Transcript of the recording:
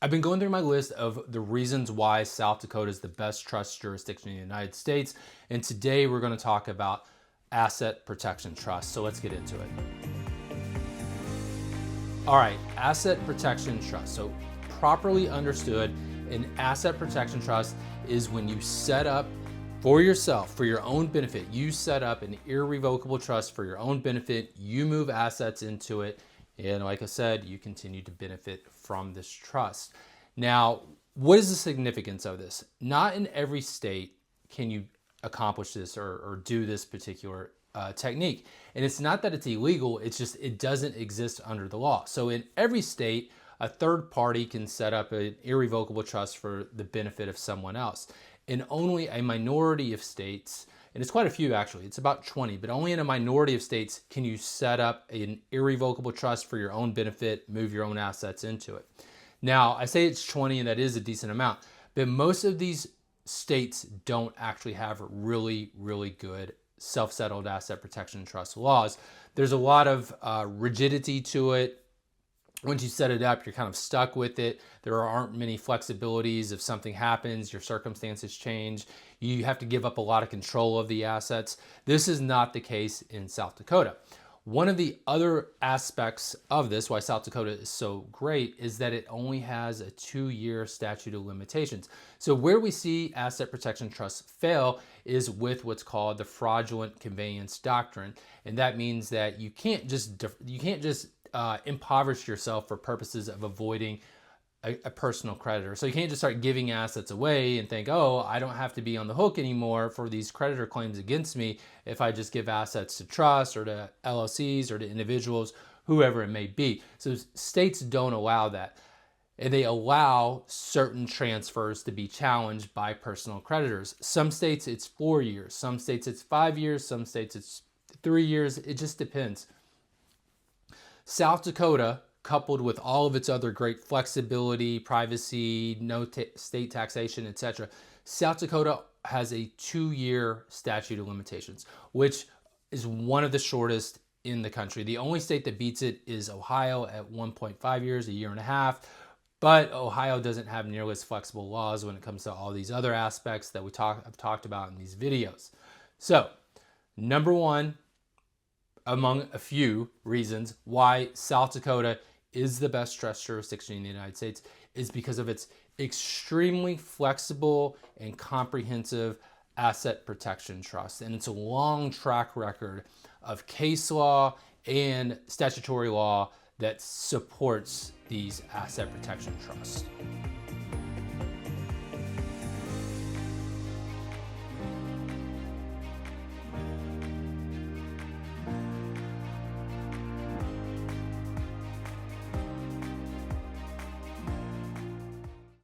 I've been going through my list of the reasons why South Dakota is the best trust jurisdiction in the United States, and today we're going to talk about asset protection trust. So let's get into it. All right, asset protection trust. So properly understood, an asset protection trust is when you set up for yourself, for your own benefit, you set up an irrevocable trust for your own benefit, you move assets into it, and like I said, you continue to benefit from this trust. Now, what is the significance of this? Not in every state can you accomplish this or do this particular technique. And it's not that it's illegal, it's just it doesn't exist under the law. So in every state, a third party can set up an irrevocable trust for the benefit of someone else. In only a minority of states, and it's quite a few actually, it's about 20, but only in a minority of states can you set up an irrevocable trust for your own benefit, move your own assets into it. Now, I say it's 20 and that is a decent amount, but most of these states don't actually have really, really good self-settled asset protection trust laws. There's a lot of rigidity to it. Once you set it up, you're kind of stuck with it. There aren't many flexibilities. If something happens, your circumstances change. You have to give up a lot of control of the assets. This is not the case in South Dakota. One of the other aspects of this, why South Dakota is so great, is that it only has a 2-year statute of limitations. So where we see asset protection trusts fail is with what's called the fraudulent conveyance doctrine. And that means that you can't just impoverish yourself for purposes of avoiding a personal creditor. So you can't just start giving assets away and think, oh, I don't have to be on the hook anymore for these creditor claims against me if I just give assets to trusts or to LLCs or to individuals, whoever it may be. So states don't allow that. And they allow certain transfers to be challenged by personal creditors. Some states it's 4 years, some states it's 5 years, some states it's 3 years. It just depends. South Dakota, coupled with all of its other great flexibility, privacy, no state taxation, etc., South Dakota has a 2-year statute of limitations, which is one of the shortest in the country. The only state that beats it is Ohio at 1.5 years, a year and a half. But Ohio doesn't have nearly as flexible laws when it comes to all these other aspects that I've talked about in these videos. So, number one, among a few reasons why South Dakota is the best trust jurisdiction in the United States is because of its extremely flexible and comprehensive asset protection trust. And it's a long track record of case law and statutory law that supports these asset protection trusts.